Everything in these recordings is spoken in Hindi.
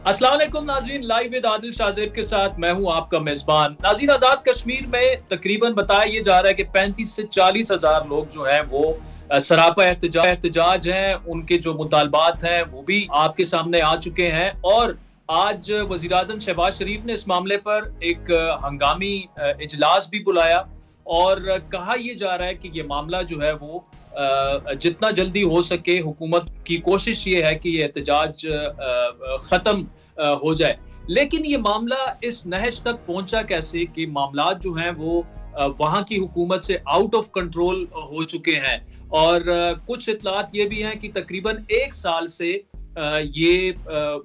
अस्सलाम वालेकुम नाज़रीन, लाइव विद आदिल शाज़ेब के साथ मैं हूं आपका मेज़बान। नाज़रीन, आज़ाद कश्मीर में तकरीबन बताया ये जा रहा है कि 35 से 40 हज़ार लोग जो हैं वो सरापा एहतजाज हैं। उनके जो मुतालबात हैं वो भी आपके सामने आ चुके हैं और आज वज़ीर-ए-आज़म शहबाज शरीफ ने इस मामले पर एक हंगामी इजलास भी बुलाया और कहा ये जा रहा है कि ये मामला जो है वो जितना जल्दी हो सके, हुकूमत की कोशिश ये है कि ये एहतजाज ख़त्म हो जाए। लेकिन ये मामला इस नहज तक पहुंचा कैसे कि मामलात जो हैं वो वहाँ की हुकूमत से आउट ऑफ कंट्रोल हो चुके हैं और कुछ इत्तलात ये भी हैं कि तकरीबन 1 साल से ये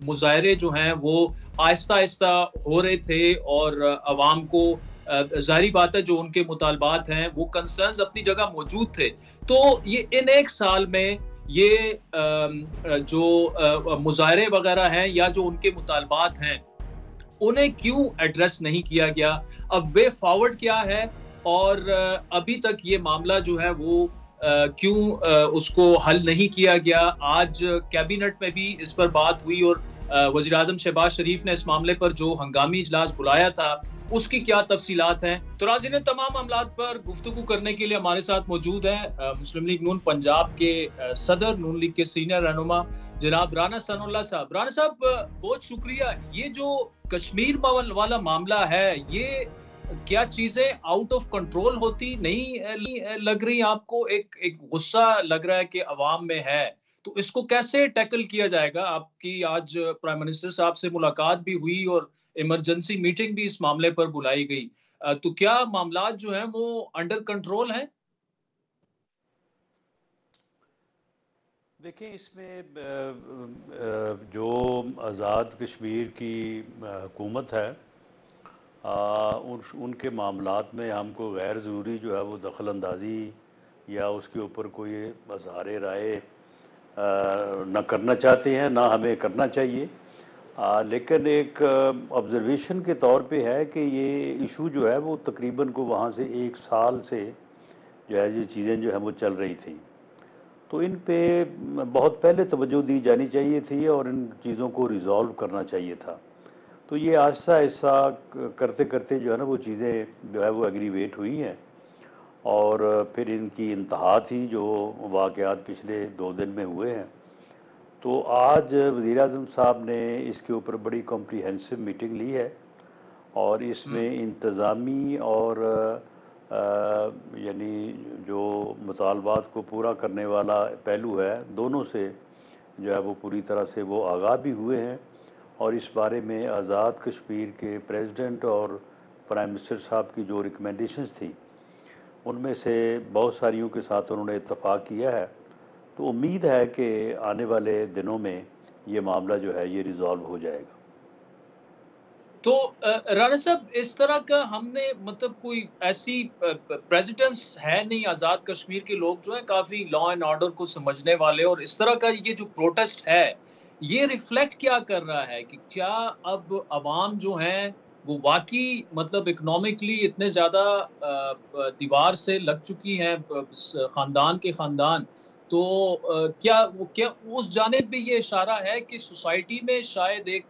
मुज़ाहरे जो हैं वो आहिस्ता-आहिस्ता हो रहे थे और अवाम को ज़ाहिर बात है जो उनके मुतालबात हैं वो कंसर्न्स अपनी जगह मौजूद थे। तो ये इन 1 साल में ये जो मुज़ाहरे वगैरह हैं या जो उनके मुतालबात हैं, उन्हें क्यों एड्रेस नहीं किया गया? अब वे फॉरवर्ड क्या है? और अभी तक ये मामला जो है वो क्यों उसको हल नहीं किया गया? आज कैबिनेट में भी इस पर बात हुई और वज़ीर-ए-आज़म शहबाज शरीफ ने इस मामले पर जो हंगामी इजलास बुलाया था, उसकी क्या तफसीलात हैं? तो नाज़रीन, तमाम मामलात पर गुफ्तगू करने के लिए हमारे साथ मौजूद हैं मुस्लिम लीग नून पंजाब के सदर, नून लीग के सीनियर रहनुमा जनाब राना सनाउल्लाह साहब। राना साहब, बहुत शुक्रिया। ये जो कश्मीर वाला मामला है, ये क्या चीजें आउट ऑफ कंट्रोल होती नहीं लग रही आपको? एक एक गुस्सा लग रहा है कि अवाम में है, तो इसको कैसे टैकल किया जाएगा? आपकी आज प्राइम मिनिस्टर साहब से मुलाकात भी हुई और इमरजेंसी मीटिंग भी इस मामले पर बुलाई गई। तो क्या मामलात जो हैं वो अंडर कंट्रोल हैं? देखिए, इसमें जो आज़ाद कश्मीर की हुकूमत है, उनके मामलात में हमको गैर ज़रूरी जो है वो दखल अंदाज़ी या उसके ऊपर कोई इज़हार राय न करना चाहते हैं, ना हमें करना चाहिए। लेकिन एक ऑब्ज़र्वेशन के तौर पे है कि ये इशू जो है वो तकरीबन को वहाँ से 1 साल से जो है ये चीज़ें जो हैं वो चल रही थी। तो इन पे बहुत पहले तवज्जो दी जानी चाहिए थी और इन चीज़ों को रिज़ॉल्व करना चाहिए था। तो ये आहिस्ता-आहिस्ता करते करते जो है ना वो चीज़ें जो है वो एग्रीवेट हुई हैं और फिर इनकी इंतहा थी जो वाक़यात पिछले 2 दिन में हुए हैं। तो आज वज़ीर-ए-आज़म साहब ने इसके ऊपर बड़ी कॉम्प्रिहेंसिव मीटिंग ली है और इसमें इंतज़ामी और यानी जो मुतालबात को पूरा करने वाला पहलू है, दोनों से जो है वो पूरी तरह से वो आगाह भी हुए हैं और इस बारे में आज़ाद कश्मीर के प्रेसिडेंट और प्राइम मिनिस्टर साहब की जो रिकमेंडेशंस थी, उनमें से बहुत सारियों के साथ उन्होंने इत्तफ़ाक़ किया है। तो उम्मीद है कि आने वाले दिनों में ये मामला जो है ये रिज़ॉल्व हो जाएगा। तो राणा साहब, इस तरह का हमने मतलब कोई ऐसी प्रेसिडेंस है नहीं। आज़ाद कश्मीर के लोग जो हैं काफ़ी लॉ एंड ऑर्डर को समझने वाले, और इस तरह का ये जो प्रोटेस्ट है, ये रिफ्लेक्ट क्या कर रहा है कि क्या अब अवाम जो हैं वो वाक़ई मतलब इकोनॉमिकली इतने ज़्यादा दीवार से लग चुकी हैं, ख़ानदान के ख़ानदान, तो क्या उस जानिब भी ये इशारा है कि सोसाइटी में शायद एक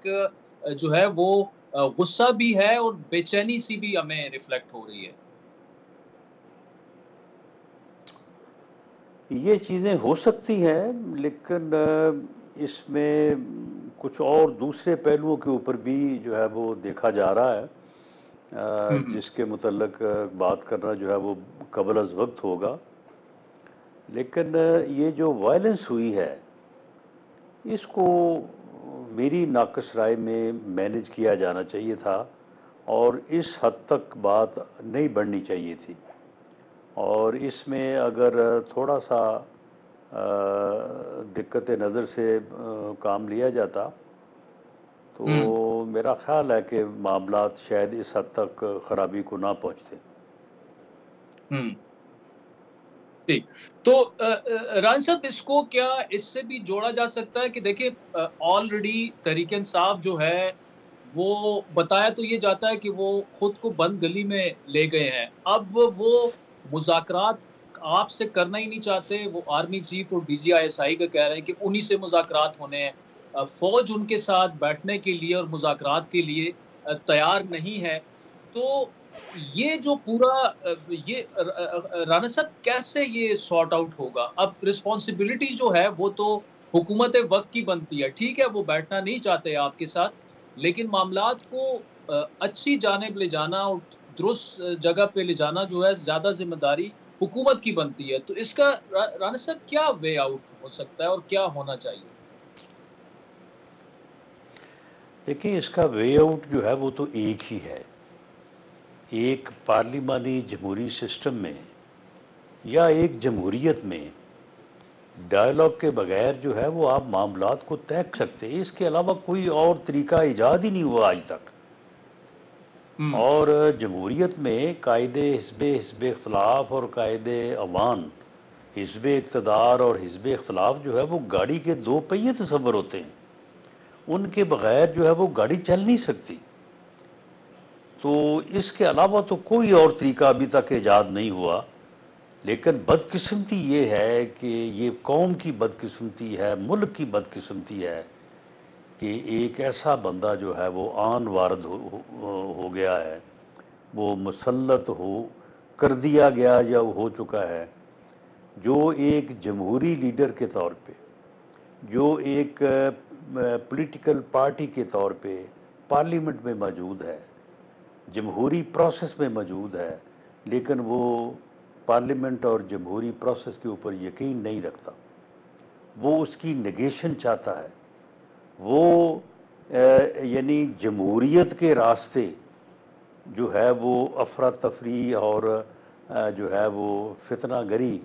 जो है वो गुस्सा भी है और बेचैनी सी भी हमें रिफ्लेक्ट हो रही है? ये चीज़ें हो सकती हैं, लेकिन इसमें कुछ और दूसरे पहलुओं के ऊपर भी जो है वो देखा जा रहा है, हुँ, हुँ। जिसके मुतल्लक बात करना जो है वो क़ब्ल अज़ वक़्त होगा। लेकिन ये जो वायलेंस हुई है, इसको मेरी नाक़िस राय में मैनेज किया जाना चाहिए था और इस हद तक बात नहीं बढ़नी चाहिए थी। और इसमें अगर थोड़ा-सा दिक्कत नज़र से काम लिया जाता, हुँ, तो मेरा ख़्याल है कि मामलात शायद इस हद तक ख़राबी को ना पहुँचते। हुँ। ठीक। तो रान साहब, इसको क्या इससे भी जोड़ा जा सकता है कि देखिए ऑलरेडी तहरीक इंसाफ जो है, वो बताया तो ये जाता है कि वो खुद को बंद गली में ले गए हैं। अब वो मुज़ाकरात आपसे करना ही नहीं चाहते, वो आर्मी चीफ और डीजीआईएसआई का कह रहे हैं कि उन्हीं से मुज़ाकरात होने हैं। फ़ौज उनके साथ बैठने के लिए और मुज़ाकरात के लिए तैयार नहीं है। तो ये जो पूरा ये राना साहब कैसे ये सॉर्ट आउट होगा? अब रिस्पॉन्सिबिलिटी जो है वो तो हुकूमत वक़्त की बनती है। ठीक है, वो बैठना नहीं चाहते आपके साथ, लेकिन मामलात को अच्छी जानिब ले जाना और दुरुस्त जगह पे ले जाना जो है ज़्यादा ज़िम्मेदारी हुकूमत की बनती है। तो इसका राना साहब क्या वे आउट हो सकता है और क्या होना चाहिए? देखिए, इसका वे आउट जो है वो तो एक ही है। एक पार्लिमानी जमहूरी सिस्टम में या एक जमहूरियत में डायलॉग के बगैर जो है वो आप मामलात को तय कर सकते हैं। इसके अलावा कोई और तरीका ईजाद ही नहीं हुआ आज तक। हुँ, और जमहूरियत में कायदे हिस्ब इख्तलाफ और कायदे अवान, हिस्ब इक़्तिदार और हिस्ब इख्तलाफ जो है वो गाड़ी के दो पहिए तस्वर होते हैं। उनके बगैर जो है वो गाड़ी चल नहीं सकती। तो इसके अलावा तो कोई और तरीका अभी तक ईजाद नहीं हुआ। लेकिन बदकिस्मती ये है कि ये कौम की बदकिस्मती है, मुल्क की बदकिस्मती है कि एक ऐसा बंदा जो है वो आन वारद हो गया है, वो मुसल्लत हो कर दिया गया या हो चुका है, जो एक जमहूरी लीडर के तौर पे, जो एक पॉलिटिकल पार्टी के तौर पे पार्लियामेंट में मौजूद है, जमहूरी प्रोसेस में मौजूद है, लेकिन वो पार्लियामेंट और जमहूरी प्रोसेस के ऊपर यकीन नहीं रखता। वो उसकी नेगेशन चाहता है। वो यानी जमहूरियत के रास्ते जो है वो अफरा तफरी और जो है वो फितना गरी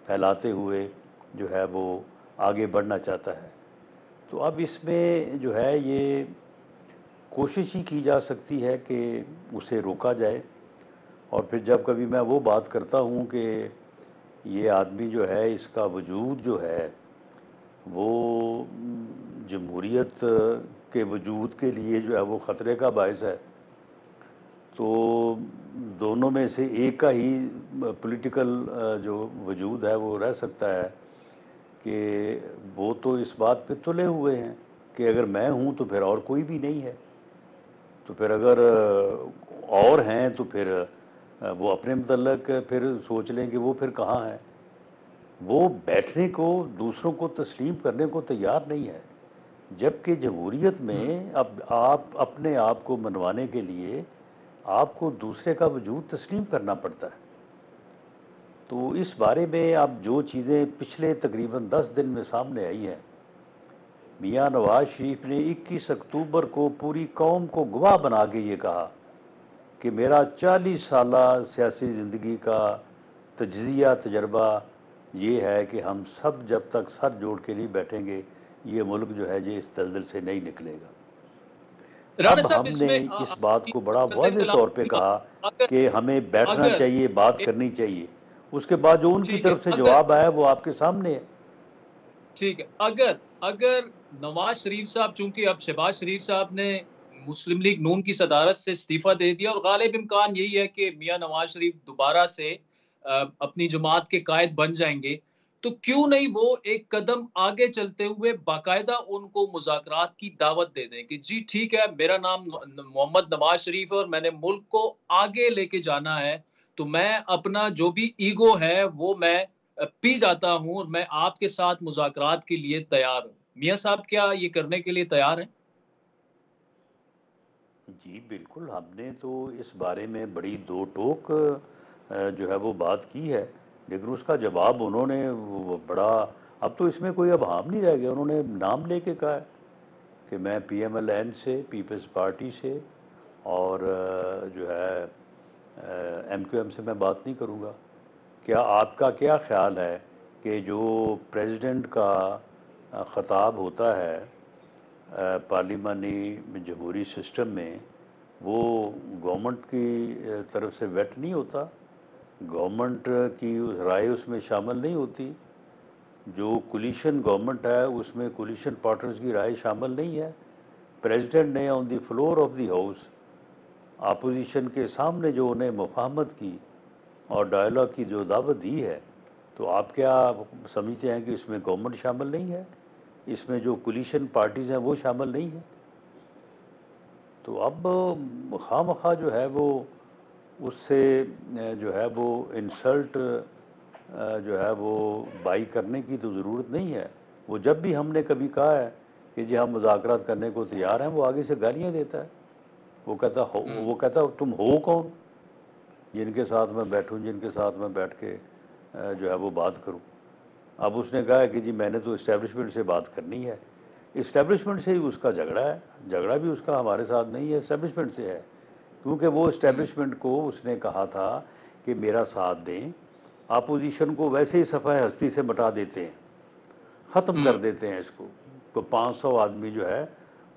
फैलाते हुए जो है वो आगे बढ़ना चाहता है। तो अब इसमें जो है ये कोशिश ही की जा सकती है कि उसे रोका जाए। और फिर जब कभी मैं वो बात करता हूँ कि ये आदमी जो है इसका वजूद जो है वो जमहूरियत के वजूद के लिए जो है वो ख़तरे का बायस है, तो दोनों में से एक का ही पॉलिटिकल जो वजूद है वो रह सकता है कि वो तो इस बात पे तुले हुए हैं कि अगर मैं हूँ तो फिर और कोई भी नहीं है। तो फिर अगर और हैं तो फिर वो अपने मतलब फिर सोच लें कि वो फिर कहाँ हैं। वो बैठने को, दूसरों को तस्लीम करने को तैयार नहीं है। जबकि जमहूरियत हुँ। में अब आप अपने आप को मनवाने के लिए आपको दूसरे का वजूद तस्लीम करना पड़ता है। तो इस बारे में अब जो चीज़ें पिछले तकरीबन 10 दिन में सामने आई हैं, मियाँ नवाज़ शरीफ ने 21 अक्टूबर को पूरी कौम को गवाह बना के ये कहा कि मेरा 40 साला सियासी ज़िंदगी का तज्ज़िया तजर्बा ये है कि हम सब जब तक सर जोड़ के नहीं बैठेंगे, ये मुल्क जो है ये इस दलदल से नहीं निकलेगा। राणा अब साहब हमने इसमें इस बात को बड़ा वाज़ेह कदम तौर पे कहा अगर कि हमें बैठना अगर चाहिए, बात ए करनी चाहिए। उसके बाद जो उनकी ठीक है, तरफ से अगर जवाब आया वो आपके सामने है। ठीक है, अगर अगर नवाज़ शरीफ साहब चूँकि अब शहबाज़ शरीफ साहब ने मुस्लिम लीग नून की सदारत से इस्तीफ़ा दे दिया और गालिब इम्कान यही है कि मियाँ नवाज़ शरीफ दोबारा से अपनी जमात के कायद बन जाएँगे, तो क्यों नहीं वो एक कदम आगे चलते हुए बाकायदा उनको मुज़ाकरात की दावत दे दें कि जी ठीक है, मेरा नाम मोहम्मद नवाज़ शरीफ है और मैंने मुल्क को आगे लेके जाना है, तो मैं अपना जो भी ईगो है वो मैं पी जाता हूँ और मैं आपके साथ मुज़ाकरात के लिए तैयार हूँ। मियाँ साहब क्या ये करने के लिए तैयार हैं? जी, बिल्कुल, हमने तो इस बारे में बड़ी दो टोक जो है वो बात की है, लेकिन उसका जवाब उन्होंने वो बड़ा, अब तो इसमें कोई अभाव नहीं रह गया। उन्होंने नाम लेके कहा है कि मैं पीएमएलएन से, पीपल्स पार्टी से और जो है एमक्यूएम से मैं बात नहीं करूँगा। क्या आपका क्या ख़्याल है कि जो प्रेसिडेंट का ख़िताब होता है पार्लिमानी जमहूरी सिस्टम में, वो गवर्नमेंट की तरफ से वेट नहीं होता? गवर्नमेंट की राय उसमें शामिल नहीं होती? जो कोलिशन गवर्नमेंट है उसमें कोलिशन पार्टनर्स की राय शामिल नहीं है? प्रेसिडेंट ने on the floor of the house opposition के सामने जो उन्हें मुफाहमत की और डायलॉग की जो दावत दी है, तो आप क्या समझते हैं कि इसमें गवर्नमेंट शामिल नहीं है? इसमें जो कोलिशन पार्टीज़ हैं वो शामिल नहीं हैं। तो अब खामखा जो है वो उससे जो है वो इंसल्ट जो है वो बाई करने की तो ज़रूरत नहीं है। वो जब भी हमने कभी कहा है कि जी हम मुज़ाकरात करने को तैयार हैं, वो आगे से गालियाँ देता है। वो कहता तुम हो कौन जिनके साथ मैं बैठूं, जिनके साथ मैं बैठ के जो है वो बात करूं। अब उसने कहा है कि जी मैंने तो इस्टेब्लिशमेंट से बात करनी है। इस्टेब्लिशमेंट से ही उसका झगड़ा है, झगड़ा भी उसका हमारे साथ नहीं है, इस्टेब्लिशमेंट से है। क्योंकि वो इस्टेब्लिशमेंट को उसने कहा था कि मेरा साथ दें, अपोजिशन को वैसे ही सफ़ाए हस्ती से मिटा देते हैं, ख़त्म कर देते हैं इसको। तो 500 आदमी जो है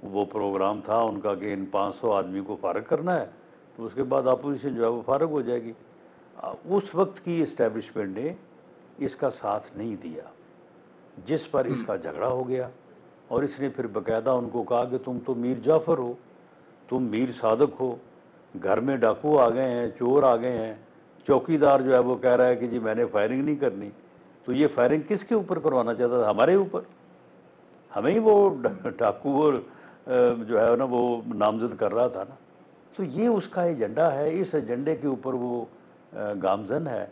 वो प्रोग्राम था उनका कि इन 500 आदमी को फ़ारग करना है, तो उसके बाद अपोजिशन जो है वो फ़ारग हो जाएगी। उस वक्त की इस्टेब्लिशमेंट ने इसका साथ नहीं दिया, जिस पर इसका झगड़ा हो गया। और इसने फिर बाकायदा उनको कहा कि तुम तो मीर जाफ़र हो, तुम मीर सादक हो, घर में डाकू आ गए हैं, चोर आ गए हैं, चौकीदार जो है वो कह रहा है कि जी मैंने फायरिंग नहीं करनी। तो ये फायरिंग किसके ऊपर करवाना चाहता था? हमारे ऊपर। हमें ही वो डाकू और जो है ना वो नामजद कर रहा था ना। तो ये उसका एजेंडा है, इस एजेंडे के ऊपर वो गामजन है।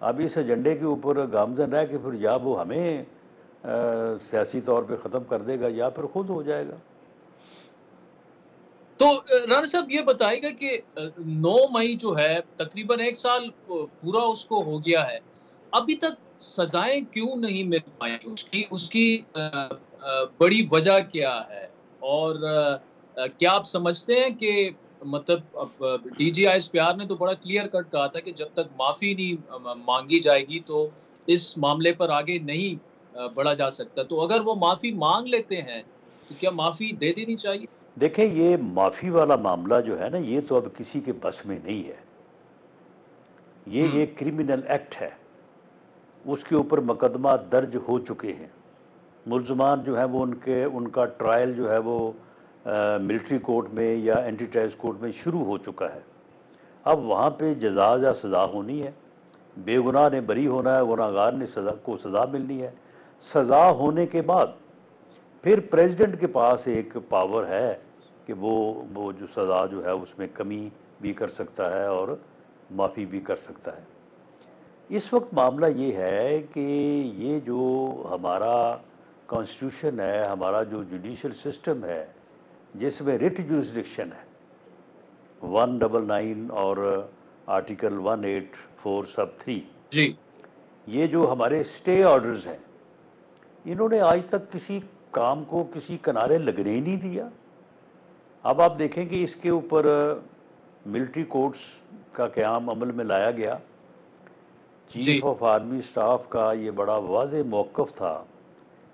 अब इस एजेंडे के ऊपर गामजन रह के फिर या वो हमें सियासी तौर पे ख़त्म कर देगा या फिर खुद हो जाएगा। तो राणा साहब ये बताइएगा कि 9 मई जो है तकरीबन 1 साल पूरा उसको हो गया है। अभी तक सज़ाएँ क्यों नहीं मिल पाई? उसकी उसकी बड़ी वजह क्या है? और क्या आप समझते हैं कि मतलब अब डीजी ISPR ने तो बड़ा क्लियर कट कहा था कि जब तक माफ़ी नहीं माँगी जाएगी तो इस मामले पर आगे नहीं बढ़ा जा सकता। तो अगर वो माफ़ी माँग लेते हैं, तो क्या माफ़ी दे देनी चाहिए? देखिए ये माफ़ी वाला मामला जो है ना, ये तो अब किसी के बस में नहीं है। ये हुँ, एक क्रिमिनल एक्ट है, उसके ऊपर मुकदमा दर्ज हो चुके हैं। मुल्ज़मान जो हैं वो उनका ट्रायल जो है वो मिलिट्री कोर्ट में या एंटी टेररिस्ट कोर्ट में शुरू हो चुका है। अब वहाँ पे जज़ा या सज़ा होनी है। बेगुनाह ने बरी होना है, गुनहगार ने सज़ा मिलनी है। सज़ा होने के बाद फिर प्रेसिडेंट के पास एक पावर है कि वो जो सज़ा जो है उसमें कमी भी कर सकता है और माफ़ी भी कर सकता है। इस वक्त मामला ये है कि ये जो हमारा कॉन्स्टिट्यूशन है, हमारा जो जुडिशल सिस्टम है, जिसमें रिट जुरिस्डिक्शन है 199 और आर्टिकल 184 सब 3, जी। ये जो हमारे स्टे ऑर्डर्स हैं, इन्होंने आज तक किसी काम को किसी किनारे लगने ही नहीं दिया। अब आप देखें कि इसके ऊपर मिलिट्री कोर्ट्स का क़याम अमल में लाया गया। चीफ जी, ऑफ आर्मी स्टाफ का ये बड़ा वाज़ेह मौक़िफ़ था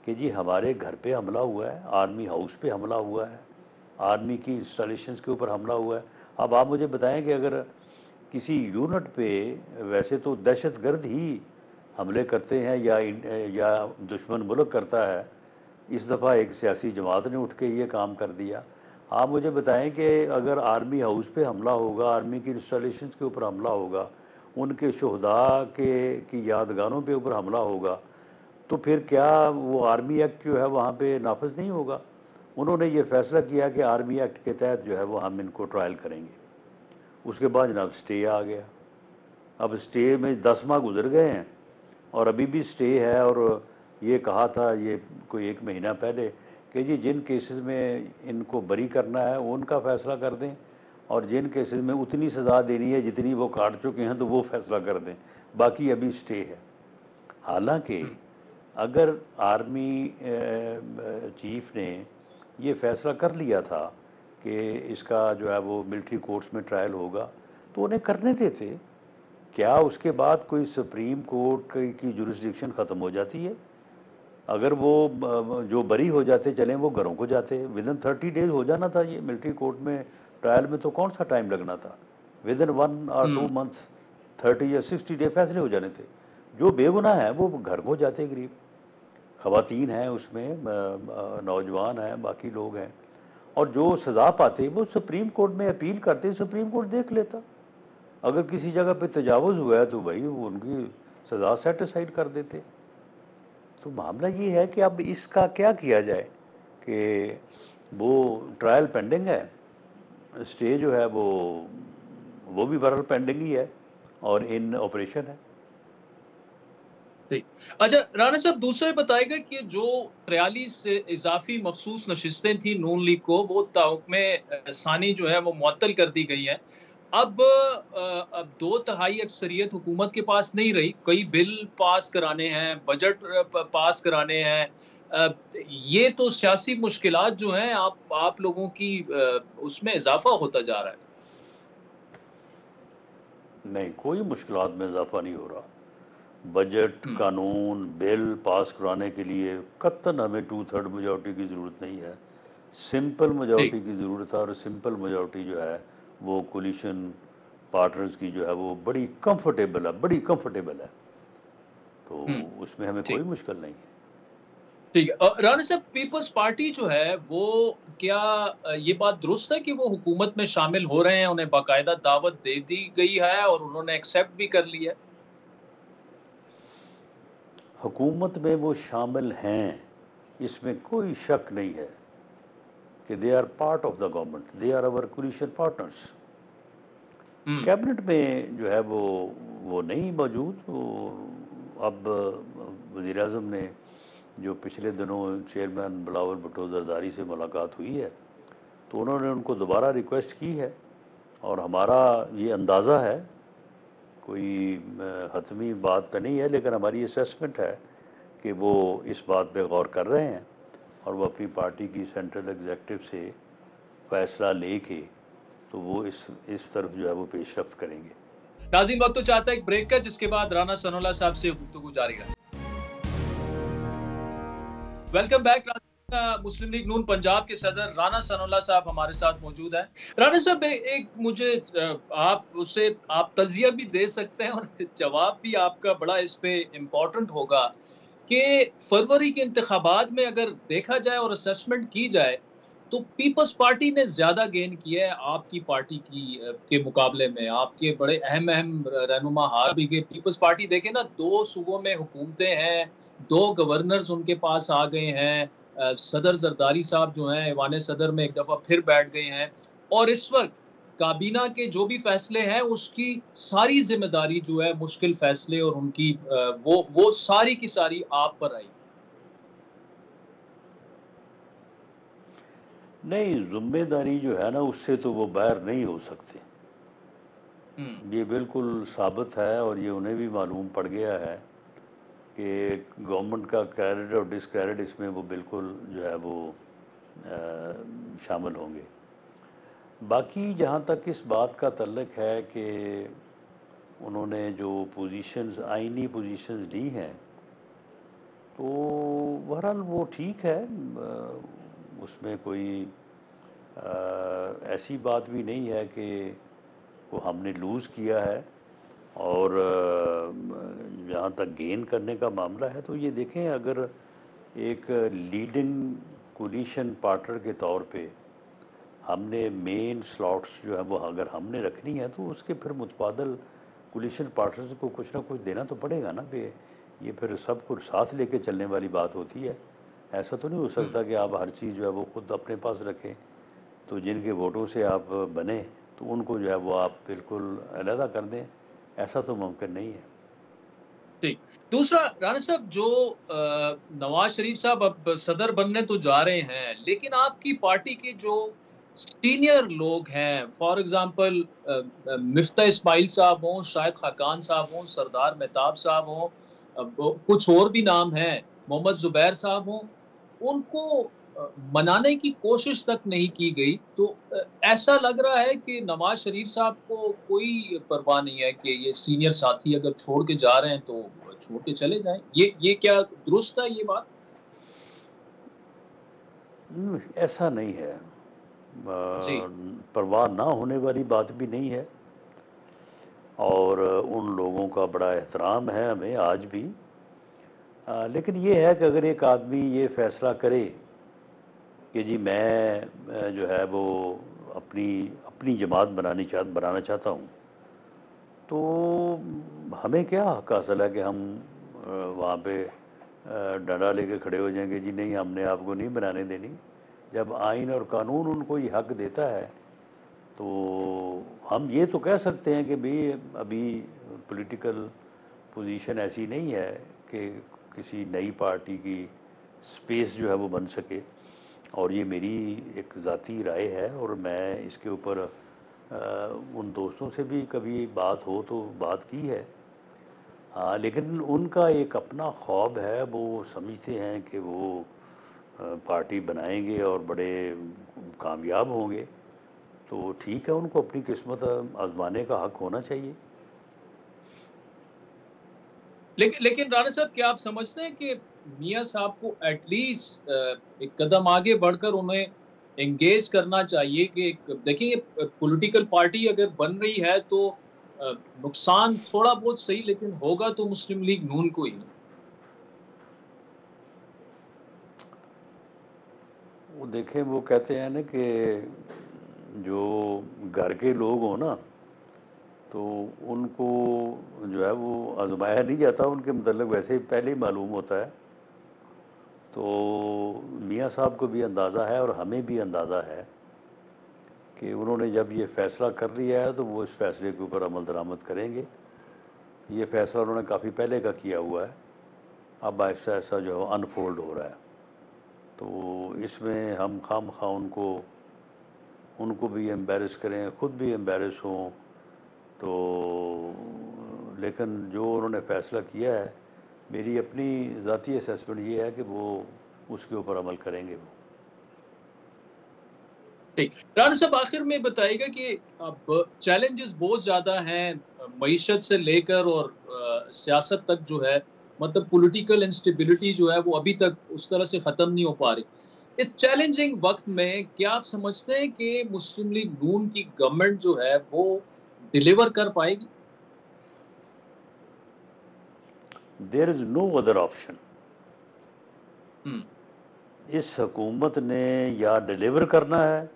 कि जी हमारे घर पे हमला हुआ है, आर्मी हाउस पे हमला हुआ है, आर्मी की इंस्टॉलेशंस के ऊपर हमला हुआ है। अब आप मुझे बताएं कि अगर किसी यूनिट पे वैसे तो दहशतगर्द ही हमले करते हैं या दुश्मन मुल्क करता है, इस दफ़ा एक सियासी जमात ने उठ के ये काम कर दिया। आप मुझे बताएं कि अगर आर्मी हाउस पे हमला होगा, आर्मी की इंस्टॉलेशंस के ऊपर हमला होगा, उनके शहदा की यादगारों पे ऊपर हमला होगा, तो फिर क्या वो आर्मी एक्ट जो है वहाँ पे नाफिज नहीं होगा? उन्होंने ये फ़ैसला किया कि आर्मी एक्ट के तहत जो है वो हम इनको ट्रायल करेंगे। उसके बाद जनाब स्टे आ गया। अब स्टे में 10 माह गुजर गए हैं और अभी भी स्टे है। और ये कहा था ये कोई 1 महीना पहले कि जी जिन केसेस में इनको बरी करना है उनका फ़ैसला कर दें, और जिन केसेस में उतनी सज़ा देनी है जितनी वो काट चुके हैं तो वो फ़ैसला कर दें, बाकी अभी स्टे है। हालांकि हुँ, अगर आर्मी चीफ ने ये फ़ैसला कर लिया था कि इसका जो है वो मिलिट्री कोर्ट्स में ट्रायल होगा, तो उन्हें करने देते। क्या उसके बाद कोई सुप्रीम कोर्ट की जुरिस्डिक्शन ख़त्म हो जाती है? अगर वो जो बरी हो जाते चलें वो घरों को जाते, विदिन 30 डेज़ हो जाना था ये मिलिट्री कोर्ट में ट्रायल में, तो कौन सा टाइम लगना था? विदिन 1 और 2 हुँ। मंथ्स 30 या 60 डे फैसले हो जाने थे। जो बेगुनाह है वो घर को जाते गरीब, ख़वातीन हैं उसमें, नौजवान हैं, बाकी लोग हैं, और जो सज़ा पाते वो सुप्रीम कोर्ट में अपील करते, सुप्रीम कोर्ट देख लेता। अगर किसी जगह पे तजावुज़ हुआ है तो भाई वो उनकी सज़ा सेट असाइड कर देते। तो मामला ये है कि अब इसका क्या किया जाए कि वो ट्रायल पेंडिंग है, स्टे जो है वो भी बहरहाल पेंडिंग ही है और इन ऑपरेशन है। ठीक। अच्छा राणा साहब दूसरा ये बताएगा कि जो 43 इज़ाफ़ी मख़सूस नशिस्तें थी नून लीग को वो ताहुक्म सानी जो है वो मुअत्तल कर दी गई हैं। अब 2 तिहाई अक्सरियत हुकूमत के पास नहीं रही, कई बिल पास कराने हैं, बजट पास कराने हैं। अ, ये तो सियासी मुश्किलात जो हैं आप लोगों की उसमें इज़ाफ़ा होता जा रहा है। नहीं, कोई मुश्किलात में इजाफा नहीं हो रहा। बजट, हुँ, कानून, बिल पास कराने के लिए कतई हमें 2/3 मेजॉरिटी की ज़रूरत नहीं है। सिंपल ठीक। मेजॉरिटी की ज़रूरत है और सिंपल मेजॉरिटी जो है वो कोलिशन पार्टनर्स की जो है वो बड़ी कंफर्टेबल है। तो हुँ, उसमें हमें कोई ठीक। मुश्किल नहीं है। ठीक है। राणा साहब पीपल्स पार्टी जो है वो क्या ये बात दुरुस्त है कि वो हुकूमत में शामिल हो रहे हैं, उन्हें बाकायदा दावत दे दी गई है और उन्होंने एक्सेप्ट भी कर लिया है? हुकूमत में वो शामिल हैं, इसमें कोई शक नहीं है कि they are part of the government, they are our coalition partners. हुँ, कैबिनेट में जो है वो नहीं मौजूद। वो अब वज़ीर आज़म ने जो पिछले दिनों चेयरमैन बिलावल भुट्टो ज़रदारी से मुलाकात हुई है, तो उन्होंने उनको दोबारा रिक्वेस्ट की है और हमारा ये अंदाज़ा है, कोई हतमी बात तो नहीं है, लेकिन हमारी असेसमेंट है कि वो इस बात पे गौर कर रहे हैं और वो अपनी पार्टी की सेंट्रल एग्जेक्टिव से फ़ैसला लेके तो वो इस तरफ जो है वो पेशरफ्त करेंगे। नाज़रीन वक्त तो चाहता है एक ब्रेक का जिसके बाद राणा सनाउल्लाह साहब से गुफ्तगू जारी रहे। वेलकम बैक मुस्लिम लीग नून पंजाब के सदर राणा सनाउल्लाह साहब हमारे साथ मौजूद हैं। राणा साहब एक मुझे आप तज़िया भी दे सकते हैं और जवाब भी आपका बड़ा इस पे इम्पोर्टेंट होगा कि फरवरी के इंतखाबात में अगर देखा जाए और असेसमेंट की जाए, तो पीपल्स पार्टी ने ज़्यादा गेन किया है आपकी पार्टी के मुकाबले में। आपके बड़े अहम-अहम रहनुमा हार भी गए। पीपल्स पार्टी देखें ना 2 सूबों में हुकूमतें हैं, 2 गवर्नर्स उनके पास आ गए हैं। सदर ज़रदारी साहब जो हैं ऐवान सदर में एक दफ़ा फिर बैठ गए हैं और इस वक़्त काबीना के जो भी फैसले हैं उसकी सारी ज़िम्मेदारी जो है मुश्किल फैसले और उनकी वो सारी की सारी आप पर आई। नहीं, ज़िम्मेदारी जो है ना उससे तो वो बाहर नहीं हो सकते। हुँ, ये बिल्कुल साबित है और ये उन्हें भी मालूम पड़ गया है कि गवर्नमेंट का क्रेडिट और डिसक्रेडिट इसमें वो बिल्कुल जो है वो शामिल होंगे। बाकी जहाँ तक इस बात का तल्लक है कि उन्होंने जो पोजीशंस आइनी पोजीशंस ली हैं, तो बहरहाल वो ठीक है। उसमें कोई ऐसी बात भी नहीं है कि वो हमने लूज़ किया है। और जहाँ तक गेन करने का मामला है तो ये देखें, अगर एक लीडिंग कोलिशन पार्टनर के तौर पे हमने मेन स्लॉट्स जो है वो अगर हमने रखनी है तो उसके फिर मुतबादल कोलिशन पार्टनर्स को कुछ ना कुछ देना तो पड़ेगा ना। बे ये फिर सब कुछ साथ लेके चलने वाली बात होती है। ऐसा तो नहीं हो हुँ। सकता कि आप हर चीज़ जो है वो खुद अपने पास रखें। तो जिनके वोटों से आप बने तो उनको जो है वो आप बिल्कुल अलहदा कर दें, ऐसा तो मुमकिन नहीं है। ठीक। दूसरा राणा साहब जो नवाज़ शरीफ साहब अब सदर बनने तो जा रहे हैं, लेकिन आपकी पार्टी के जो सीनियर लोग हैं, फॉर एग्ज़ाम्पल मिफ्ता इस्माइल साहब हों, शाहिद खाकान साहब हों, सरदार मेहताब साहब हों, वो कुछ और भी नाम हैं, मोहम्मद ज़ुबैर साहब हों, उनको मनाने की कोशिश तक नहीं की गई। तो ऐसा लग रहा है कि नवाज़ शरीफ साहब को कोई परवाह नहीं है कि ये सीनियर साथी अगर छोड़ के जा रहे हैं तो छोड़ के चले जाएँ। ये क्या दुरुस्त है ये बात? ऐसा नहीं है। जी। परवाह ना होने वाली बात भी नहीं है और उन लोगों का बड़ा एहतराम है हमें आज भी। लेकिन ये है कि अगर एक आदमी ये फ़ैसला करे कि जी मैं जो है वो अपनी अपनी जमात बनाना चाहता हूँ, तो हमें क्या हक़ हासिल है कि हम वहाँ पे डंडा लेके खड़े हो जाएंगे, जी नहीं हमने आपको नहीं बनाने देनी। जब आइन और कानून उनको ये हक देता है तो हम ये तो कह सकते हैं कि भाई अभी पॉलिटिकल पोजीशन ऐसी नहीं है कि किसी नई पार्टी की स्पेस जो है वो बन सके। और ये मेरी एक ज़ाती राय है और मैं इसके ऊपर उन दोस्तों से भी कभी बात हो तो बात की है। हाँ, लेकिन उनका एक अपना ख्वाब है, वो समझते हैं कि वो पार्टी बनाएंगे और बड़े कामयाब होंगे। तो ठीक है, उनको अपनी किस्मत आजमाने का हक होना चाहिए। लेकिन राणा साहब, क्या आप समझते हैं कि मियाँ साहब को एटलीस्ट एक कदम आगे बढ़कर उन्हें एंगेज करना चाहिए कि देखिए, पॉलिटिकल पार्टी अगर बन रही है तो नुकसान थोड़ा बहुत सही, लेकिन होगा तो मुस्लिम लीग नून को ही ना। वो देखें, वो कहते हैं ना कि जो घर के लोग हों ना, तो उनको जो है वो आजमाया नहीं जाता, उनके मतलब वैसे ही पहले ही मालूम होता है। तो मियाँ साहब को भी अंदाज़ा है और हमें भी अंदाज़ा है कि उन्होंने जब ये फ़ैसला कर लिया है तो वो इस फ़ैसले के ऊपर अमल दरामद करेंगे। ये फ़ैसला उन्होंने काफ़ी पहले का किया हुआ है, अब ऐसा ऐसा जो है अनफोल्ड हो रहा है। तो इसमें हम खामखा उनको उनको भी एम्बेरस करें, ख़ुद भी एम्बेरस हों। तो लेकिन जो उन्होंने फ़ैसला किया है, मेरी अपनी ज़ाती असेसमेंट ये है कि वो उसके ऊपर अमल करेंगे वो। ठीक। राणा साहब, आखिर में बताइएगा कि अब चैलेंजेस बहुत ज़्यादा हैं, मईशत से लेकर और सियासत तक जो है, मतलब पॉलिटिकल इंस्टेबिलिटी जो है वो अभी तक उस तरह से ख़त्म नहीं हो पा रही। इस चैलेंजिंग वक़्त में क्या आप समझते हैं कि मुस्लिम लीग नून की गवर्नमेंट जो है वो डिलीवर कर पाएगी? There is no other option. हुँ, इस हुकूमत ने या डिलीवर करना है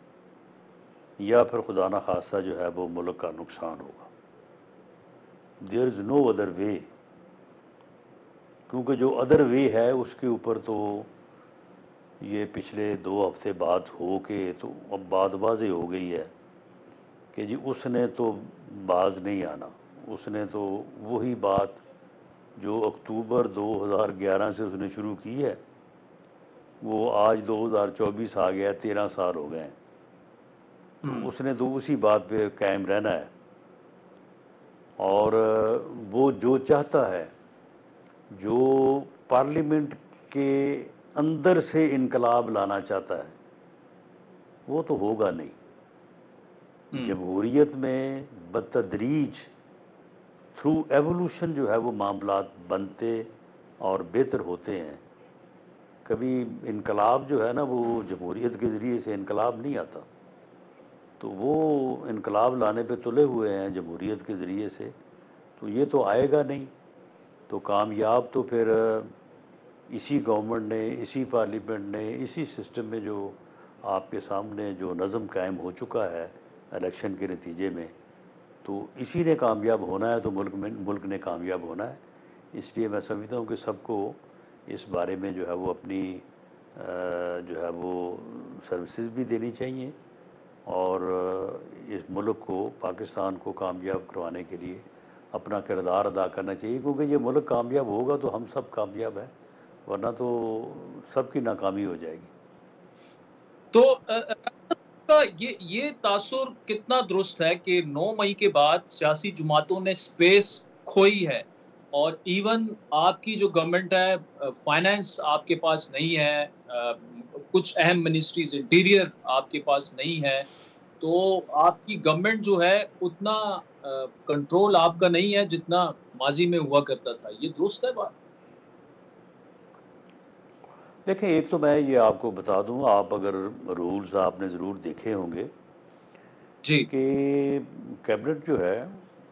या फिर खुदा न खास्ता जो है वो मुल्क का नुकसान होगा। There is no other way, क्योंकि जो अदर वे है उसके ऊपर तो ये पिछले 2 हफ्ते बात हो के तो अब बात वाज़ेह हो गई है कि जी उसने तो बाज नहीं आना। उसने तो वही बात जो अक्टूबर 2011 से उसने शुरू की है, वो आज 2024 आ गया, 13 साल हो गए हैं। तो हुँ, उसने तो उसी बात पे कायम रहना है। और वो जो चाहता है, जो पार्लियामेंट के अंदर से इनकलाब लाना चाहता है, वो तो होगा नहीं। हुँ, जमहूरियत में बतदरीज थ्रू एवोल्यूशन जो है वो मामलात बनते और बेहतर होते हैं। कभी इनकलाब जो है ना वो जमहूरियत के ज़रिए से इनकलाब नहीं आता। तो वो इनकलाब लाने पे तुले हुए हैं जमहूरियत के ज़रिए से, तो ये तो आएगा नहीं। तो कामयाब तो फिर इसी गवर्नमेंट ने, इसी पार्लियामेंट ने, इसी सिस्टम में जो आपके सामने जो नज़म कायम हो चुका है इलेक्शन के नतीजे में, तो इसी ने कामयाब होना है, तो मुल्क ने कामयाब होना है। इसलिए मैं समझता हूँ कि सबको इस बारे में जो है वो अपनी जो है वो सर्विसेज भी देनी चाहिए और इस मुल्क को, पाकिस्तान को कामयाब करवाने के लिए अपना किरदार अदा करना चाहिए, क्योंकि ये मुल्क कामयाब होगा तो हम सब कामयाब हैं, वरना तो सबकी नाकामी हो जाएगी। तो का ये तासुर कितना दुरुस्त है कि 9 मई के बाद सियासी जमातों ने स्पेस खोई है, और इवन आपकी जो गवर्नमेंट है, फाइनेंस आपके पास नहीं है, कुछ अहम मिनिस्ट्रीज, इंटीरियर आपके पास नहीं है, तो आपकी गवर्नमेंट जो है उतना कंट्रोल आपका नहीं है जितना माजी में हुआ करता था। ये दुरुस्त है बात? देखें, एक तो मैं ये आपको बता दूं, आप अगर रूल्स आपने ज़रूर देखे होंगे जी, कि कैबिनेट जो है,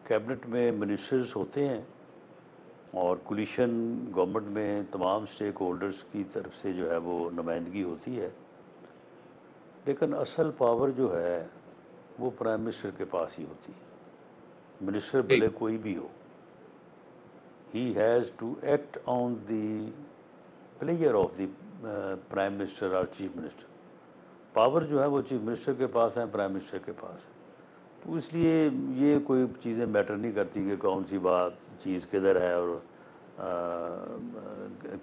कैबिनेट में मिनिस्टर्स होते हैं और कोलिशन गवर्नमेंट में तमाम स्टेक होल्डर्स की तरफ से जो है वो नुमाइंदगी होती है। लेकिन असल पावर जो है वो प्राइम मिनिस्टर के पास ही होती है, मिनिस्टर जी, भले कोई भी हो। He has to act on the player of the prime minister और चीफ मिनिस्टर। पावर जो है वो चीफ मिनिस्टर के पास है, प्राइम मिनिस्टर के पास है। तो इसलिए ये कोई चीज़ें मैटर नहीं करती कि कौन सी बात चीज़ किधर है और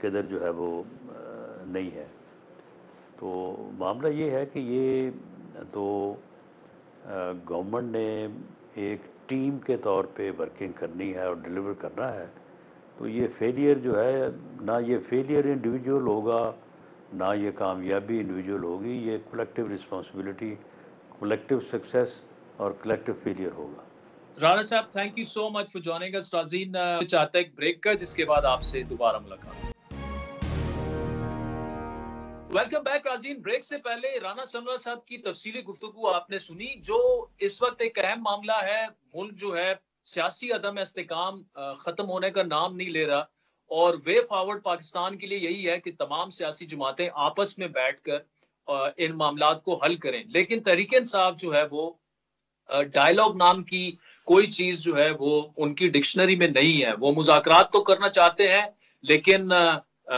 किधर जो है वो नहीं है। तो मामला ये है कि ये तो गवर्नमेंट ने एक टीम के तौर पे वर्किंग करनी है और डिलीवर करना है। तो ये फेलियर जो है, ना ये फेलियर इंडिविजुअल होगा ना ये कामयाबी इंडिविजुअल होगी, ये कलेक्टिव रिस्पॉन्सिबिलिटी, कलेक्टिव सक्सेस और कलेक्टिव फेलियर होगा। राणा साहब, thank you so much for joining us. नाज़रीन, चाहता है एक ब्रेक का, जिसके बाद आपसे दोबारा मुलाकात। वेलकम बैक नाज़रीन। ब्रेक से पहले राणा सनवर साहब की तफसीली गुफ्तगू आपने सुनी, जो इस वक्त एक अहम मामला है। मुल्क जो है सियासी अदम इस्तेकाम खत्म होने का नाम नहीं ले रहा, और वे फॉरवर्ड पाकिस्तान के लिए यही है कि तमाम सियासी जमातें आपस में बैठकर इन मामलात को हल करें। लेकिन तहरीक इंसाफ जो है वो डायलॉग नाम की कोई चीज जो है वो उनकी डिक्शनरी में नहीं है। वो मुज़ाकरात तो करना चाहते हैं, लेकिन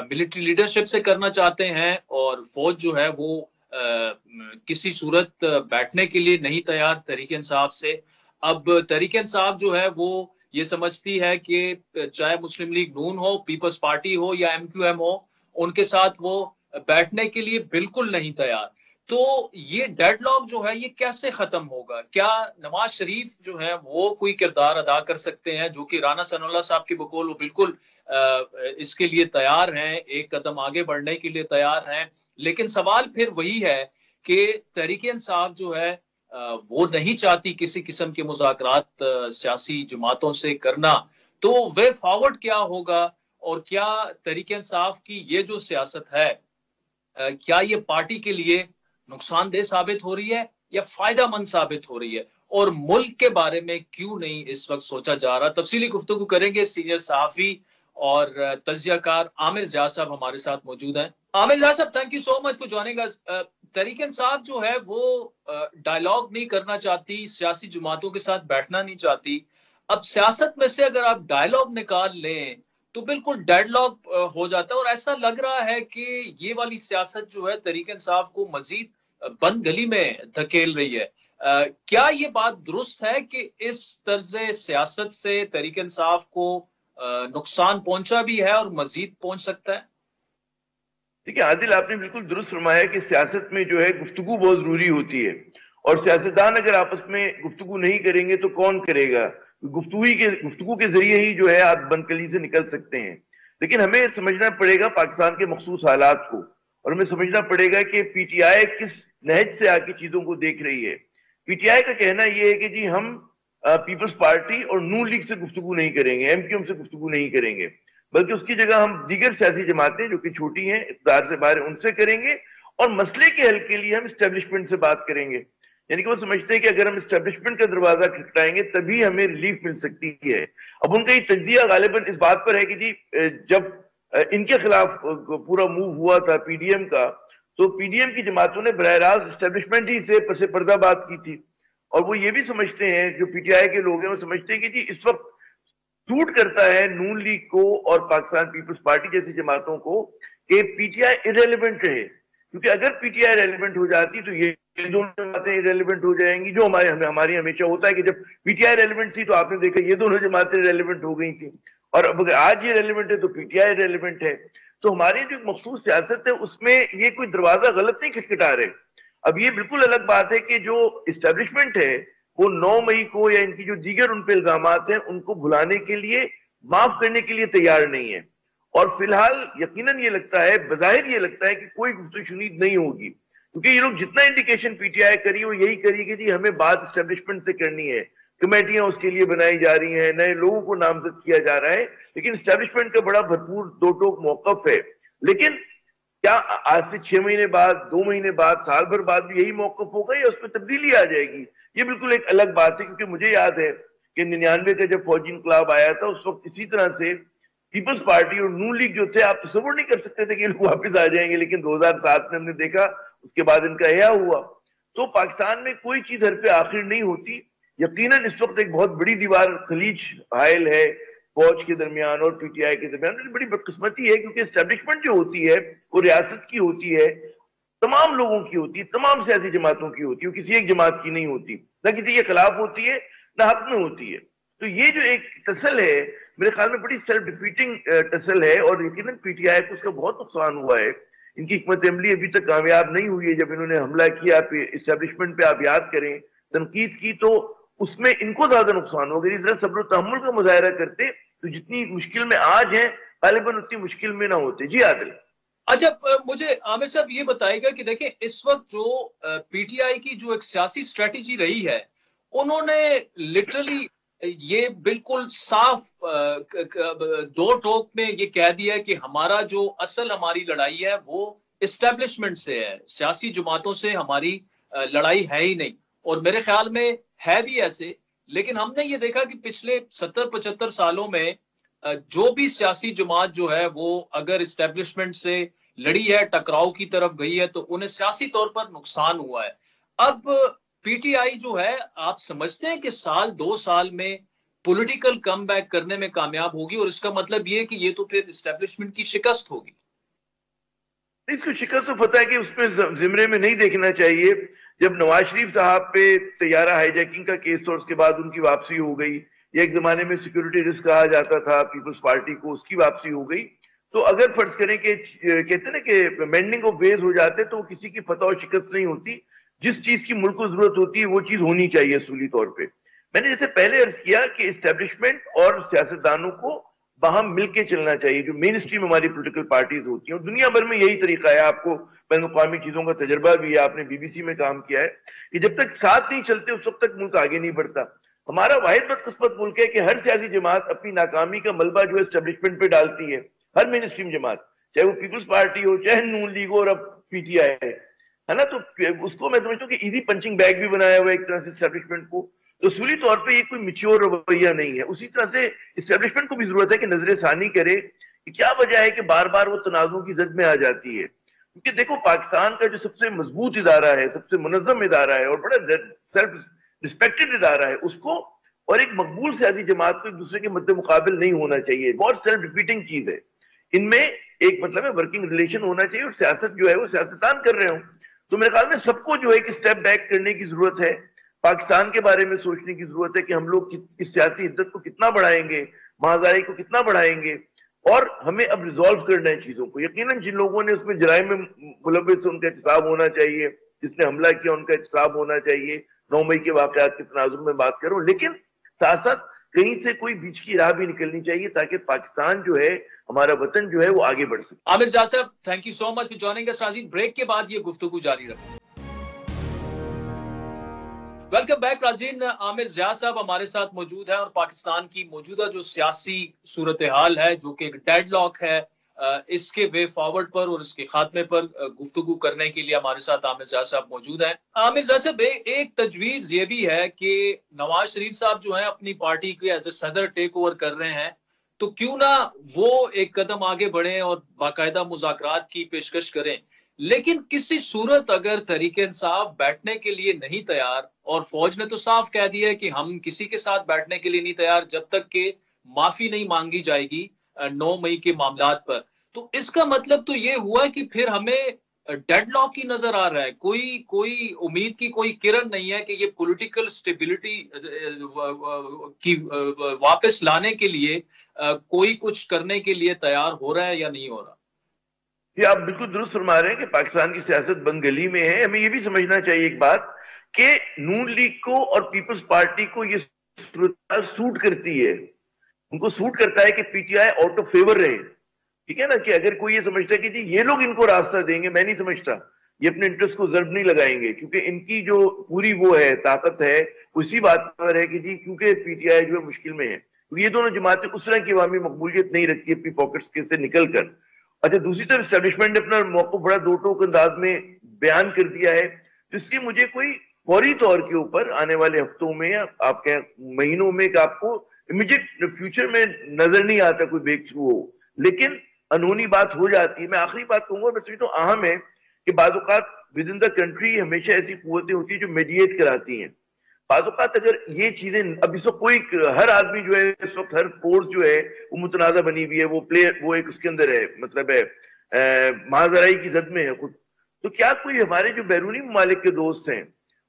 मिलिट्री लीडरशिप से करना चाहते हैं, और फौज जो है वो किसी सूरत बैठने के लिए नहीं तैयार तहरीक इंसाफ से। अब तहरीक इंसाफ जो है वो ये समझती है कि चाहे मुस्लिम लीग नून हो, पीपल्स पार्टी हो या MQM हो, उनके साथ वो बैठने के लिए बिल्कुल नहीं तैयार। तो ये डेडलॉक जो है ये कैसे खत्म होगा? क्या नवाज शरीफ जो है वो कोई किरदार अदा कर सकते हैं, जो कि राणा सनाउल्लाह साहब की बकौल वो बिल्कुल इसके लिए तैयार हैं, एक कदम आगे बढ़ने के लिए तैयार हैं। लेकिन सवाल फिर वही है कि तहरीक इंसाफ जो है वो नहीं चाहती किसी किस्म के मुज़ाकरात सियासी जमातों से करना। तो वे फॉरवर्ड क्या होगा, और क्या तहरीक इंसाफ की ये जो सियासत है क्या ये पार्टी के लिए नुकसानदेह साबित हो रही है या फायदा मंद साबित हो रही है, और मुल्क के बारे में क्यों नहीं इस वक्त सोचा जा रहा? तफसीली गुफ्तगू करेंगे। सीनियर सहाफी और तज्जियाकार आमिर ज़िया साहब हमारे साथ मौजूद हैं। आमिर ज़िया साहब, thank you so much for joining us. Tehreek Insaf जो है वो डायलॉग नहीं करना चाहती, सियासी जमातों के साथ बैठना नहीं चाहती। अब सियासत में से अगर आप डायलॉग निकाल लें तो बिल्कुल डेडलॉक हो जाता है, और ऐसा लग रहा है कि ये वाली सियासत जो है तहरीक इंसाफ को मजीद बंद गली में धकेल रही है। क्या ये बात दुरुस्त है कि इस तर्ज सियासत से तहरीक इंसाफ को नुकसान पहुंचा भी है और मजीद पहुंच सकता है? देखिए आदिल, आपने बिल्कुल दुरुस्त फरमाया कि सियासत में जो है गुफ्तगू बहुत जरूरी होती है, और सियासतदान अगर आपस में गुफ्तगू नहीं करेंगे तो कौन करेगा? गुफ्तगू के जरिए ही जो है आप बंदकली से निकल सकते हैं। लेकिन हमें समझना पड़ेगा पाकिस्तान के मखसूस हालात को, और हमें समझना पड़ेगा कि PTI किस नहज से आके चीजों को देख रही है। PTI का कहना यह है कि जी हम पीपल्स पार्टी और नून लीग से गुफ्तगू नहीं करेंगे, MQM से गुफ्तगू नहीं करेंगे, बल्कि उसकी जगह हम दीगर सियासी जमातें जो कि छोटी हैं, इक़्तिदार से बाहर, उनसे करेंगे, और मसले के हल के लिए हम एस्टेब्लिशमेंट से बात करेंगे। यानी कि वो समझते हैं कि अगर हम एस्टेब्लिशमेंट का दरवाजा खटखटाएंगे तभी हमें रिलीफ मिल सकती है। अब उनका ये तज्जिया गालिबन इस बात पर है कि जी जब इनके खिलाफ पूरा मूव हुआ था PDM का, तो PDM की जमातों ने बराह रास्त एस्टेब्लिशमेंट ही से पसे पर्दा बात की थी। और वो ये भी समझते हैं, जो PTI के लोग हैं, वो समझते हैं कि जी इस वक्त सूट करता है नून लीग को और पाकिस्तान पीपल्स पार्टी जैसी जमातों को कि PTI इरेलीवेंट रहे, क्योंकि अगर PTI रेलिवेंट हो जाती तो ये दोनों जमातें इरेलीवेंट हो जाएंगी, जो हमारी हमेशा होता है कि जब PTI रेलिवेंट थी तो आपने देखा ये दोनों जमातें रेलिवेंट हो गई थी, और अब अगर आज ये रेलिवेंट है तो PTI रेलिवेंट है। तो हमारी जो मखसूस सियासत है उसमें ये कोई दरवाजा गलत नहीं खटखटा रहे। अब ये बिल्कुल अलग बात है कि जो इस्टेब्लिशमेंट है वो 9 मई को या इनकी जो दीगर उन पे इल्जामात हैं उनको भुलाने के लिए, माफ करने के लिए तैयार नहीं है। और फिलहाल यकीनन ये लगता है, बज़ाहिर ये लगता है कि कोई गुफ्तगू शुनीद नहीं होगी, क्योंकि ये लोग जितना इंडिकेशन PTI करी वो यही करी कि जी हमें बात इस्टेब्लिशमेंट से करनी है, कमेटियां उसके लिए बनाई जा रही हैं, नए लोगों को नामजद किया जा रहा है, लेकिन इस्टेब्लिशमेंट का बड़ा भरपूर दो टोक मौकफ है। लेकिन क्या आज से 6 महीने बाद, 2 महीने बाद, साल भर बाद भी यही मौकफ होगा या उसमें तब्दीली आ जाएगी? ये बिल्कुल एक अलग बात है, क्योंकि मुझे याद है कि 99 का जब फौजी इनकलाब आया था उस वक्त इसी तरह से पीपल्स पार्टी और नून लीग जो थे, आप तसव्वुर नहीं कर सकते थे कि लोग वापस आ जाएंगे, लेकिन 2007 में हमने देखा, उसके बाद इनका एहया हुआ। तो पाकिस्तान में कोई चीज हर पे आखिर नहीं होती। यकीनन इस वक्त एक बहुत बड़ी दीवार खलीज हायल है, फौज के दरमियान और पीटीआई के दरमियान बड़ी बदकिस्मती है, क्योंकि एस्टेब्लिशमेंट जो होती है वो रियासत की होती है, तमाम लोगों की होती है, तमाम सियासी जमातों की होती है, किसी एक जमात की नहीं होती, ना किसी के खिलाफ होती है ना हक में होती है। तो ये जो एक टसल है मेरे ख्याल में बड़ी सेल्फ डिफीटिंग टसल है, और यकीनन पीटीआई को उसका बहुत नुकसान हुआ है। इनकी हिकमत अमली अभी तक कामयाब नहीं हुई है। जब इन्होंने हमला किया इस्टेब्लिशमेंट पे, आप याद करें, तनकीद की, तो उसमें इनको ज्यादा नुकसान हो। अगर इस तरह सब्र तहम्मुल का मुजाहरा करते तो जितनी मुश्किल में आज हैं गालिबन उतनी मुश्किल में ना होते। जी आदिल। अच्छा, मुझे आमिर साहब ये बताइएगा कि देखिए इस वक्त जो पीटीआई की जो एक सियासी स्ट्रेटेजी रही है, उन्होंने लिटरली ये बिल्कुल साफ दो टोक में ये कह दिया है कि हमारा जो हमारी लड़ाई है वो इस्टेब्लिशमेंट से है, सियासी जमातों से हमारी लड़ाई है ही नहीं। और मेरे ख्याल में है भी ऐसे, लेकिन हमने ये देखा कि पिछले 70-75 सालों में जो भी सियासी जमात जो है वो अगर इस्टेब्लिशमेंट से लड़ी है, टकराव की तरफ गई है, तो उन्हें सियासी तौर पर नुकसान हुआ है। अब पीटीआई जो है, आप समझते हैं कि साल 2 साल में पॉलिटिकल कमबैक करने में कामयाब होगी, और इसका मतलब ये है कि ये तो फिर इस्टेब्लिशमेंट की शिकस्त होगी? इसको शिकस्त तो पता है कि उसमें जिमरे में नहीं देखना चाहिए। जब नवाज शरीफ साहब पे तैयारा हाईजैकिंग का केस था, उसके बाद उनकी वापसी हो गई, या एक जमाने में सिक्योरिटी रिस्क कहा जाता था पीपल्स पार्टी को, उसकी वापसी हो गई। तो अगर फर्ज करें कि कहते ना कि मेंडिंग ऑफ वेज हो जाते, तो किसी की फतह और शिकस्त नहीं होती। जिस चीज की मुल्क को जरूरत होती है वो चीज होनी चाहिए असूली तौर पे। मैंने जैसे पहले अर्ज किया कि इस्टेब्लिशमेंट और सियासतदानों को बाहम मिलके चलना चाहिए, जो मेन स्ट्रीम हमारी पोलिटिकल पार्टीज होती हैं, और दुनिया भर में यही तरीका है। आपको बैन अवी चीजों का तजर्बा भी है, आपने बीबीसी में काम किया है, कि जब तक साथ नहीं चलते उस वक्त तक मुल्क आगे नहीं बढ़ता। हमारा वाहिद बदकिस्मत मुल्क है कि हर सियासी जमात अपनी नाकामी का मलबा जो है एस्टेब्लिशमेंट पे डालती है। हर मेन स्ट्रीम जमात, चाहे वो पीपल्स पार्टी हो, चाहे नून लीग हो, और अब पीटीआई है ना, तो उसको मैं समझता हूँ कि इजी पंचिंग बैग भी बनाया हुआ है एक तरह से एस्टेब्लिशमेंट को। तो असूली तौर पे ये कोई मिच्योर रवैया नहीं है। उसी तरह से इस्टेब्लिशमेंट को भी जरूरत है कि नजर सानी करे कि क्या वजह है कि बार बार वो तनाज़ों की जद में आ जाती है। क्योंकि देखो, पाकिस्तान का जो सबसे मजबूत इदारा है, सबसे मुनज़्ज़म इदारा है, और बड़ा सेल्फ रिस्पेक्टेड इदारा है, उसको और एक मकबूल सियासी जमात को एक दूसरे के मद्दे मुकाबिल नहीं होना चाहिए। बहुत सेल्फ रिपीटिंग चीज है। इनमें एक मतलब है वर्किंग रिलेशन होना चाहिए, और सियासत जो है वो सियासतदान कर रहे हो। तो मेरे ख्याल में सबको जो है कि स्टेप बैक करने की जरूरत है। पाकिस्तान के बारे में सोचने की जरूरत है कि हम लोग इस सियासी इद्दत को कितना बढ़ाएंगे, महाजारी को कितना बढ़ाएंगे, और हमें अब रिजॉल्व करना है चीजों को। यकीनन जिन लोगों ने उसमें जराइम में मुलव्वस, उनका एहतसाब होना चाहिए, जिसने हमला किया उनका एहतसाब होना चाहिए। 9 मई के वाकयात के तनाजुर में बात करूं, लेकिन साथ साथ कहीं से कोई बीच की राह भी निकलनी चाहिए, ताकि पाकिस्तान जो है, हमारा वतन जो है, वो आगे बढ़ सके। आमिर ज़िया साहब, thank you so much for joining us. नाज़रीन, ब्रेक के बाद ये गुफ्तगू जारी रखें। वेलकम बैक नाज़रीन। आमिर ज़िया साहब हमारे साथ मौजूद है, और पाकिस्तान की मौजूदा जो सियासी सूरत हाल है, जो कि एक डेडलॉक है, इसके वे फॉरवर्ड पर और इसके खात्मे पर गुफ्तगू करने के लिए हमारे साथ आमिर ज़िया साहब मौजूद हैं। आमिर ज़िया साहब, एक तजवीज ये भी है कि नवाज शरीफ साहब जो है अपनी पार्टी के एज ए सदर टेक ओवर कर रहे हैं, तो क्यों ना वो एक कदम आगे बढ़े और बाकायदा मुज़ाकरात की पेशकश करें। लेकिन किसी सूरत अगर तहरीक इंसाफ बैठने के लिए नहीं तैयार, और फौज ने तो साफ कह दिया है कि हम किसी के साथ बैठने के लिए नहीं तैयार जब तक कि माफी नहीं मांगी जाएगी 9 मई के मामलात पर, तो इसका मतलब तो ये हुआ कि फिर हमें डेडलॉक ही नजर आ रहा है। कोई उम्मीद की कोई किरण नहीं है कि ये पॉलिटिकल स्टेबिलिटी की वापस लाने के लिए कोई कुछ करने के लिए तैयार हो रहा है या नहीं हो रहा। ये आप बिल्कुल दुरुस्त फरमा रहे हैं कि पाकिस्तान की सियासत बंगली में है। हमें ये भी समझना चाहिए एक बात, कि नून लीग को और पीपल्स पार्टी को ये सूट करती है। उनको सूट करता है कि पीटीआई आउट ऑफ फेवर रहे। ठीक है ना, कि अगर कोई ये समझता है कि जी ये लोग इनको रास्ता देंगे, मैं नहीं समझता। ये अपने इंटरेस्ट को जर्ब नहीं लगाएंगे, क्योंकि इनकी जो पूरी वो है ताकत है उसी बात पर है कि जी क्योंकि पीटीआई जो है मुश्किल में है, क्योंकि ये दोनों जमातें उस तरह की अवामी मकबूलियत नहीं रखती अपनी पॉकेट्स के से निकल कर। अच्छा, दूसरी तरफ एस्टेब्लिशमेंट ने अपना मौक़िफ़ बड़ा दो टोक अंदाज में बयान कर दिया है, तो इसलिए मुझे कोई फौरी तौर के ऊपर आने वाले हफ्तों में या आप कहें महीनों में आपको इमीडिएट फ्यूचर में नजर नहीं आता कोई ब्रेक थ्रू हो, लेकिन अनहोनी बात हो जाती है। मैं आखिरी बात कहूंगा, मैं समझता हूँ अहम है कि बाज़ औक़ात विद इन द कंट्री हमेशा ऐसी कुव्वतें होती है जो मीडिएट कराती हैं। बाज़ अगर ये चीजें अब इस वक्त कोई हर आदमी जो है इस वक्त हर फोर्स जो है वो मुतनाज़ा बनी हुई है, वो प्लेयर वो एक उसके अंदर है, मतलब है महाजराई की जद में है खुद। तो क्या कोई हमारे जो बैरूनी ममालिक के दोस्त हैं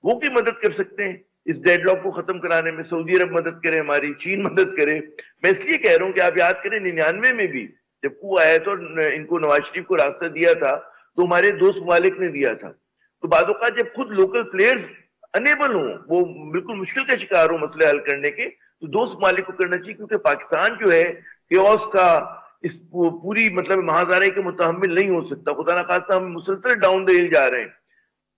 वो की मदद कर सकते हैं इस डेडलॉक को खत्म कराने में? सऊदी अरब मदद करे हमारी, चीन मदद करे। मैं इसलिए कह रहा हूं कि आप याद करें 99 में भी जब कू आया तो इनको नवाज शरीफ को रास्ता दिया था तो हमारे दोस्त ममालिक ने दिया था। तो बाज़ औक़ात जब खुद लोकल प्लेयर्स अनेबल हो, वो बिल्कुल मुश्किल का शिकार हो मसले हल करने के, तो दोस्त ममालिक को करना चाहिए, क्योंकि पाकिस्तान जो है केओस का इस पूरी मतलब महाजारे के मुतहम्मिल नहीं हो सकता। खुदा ना खास्ता हम मुसलसल डाउन द हिल जा रहे हैं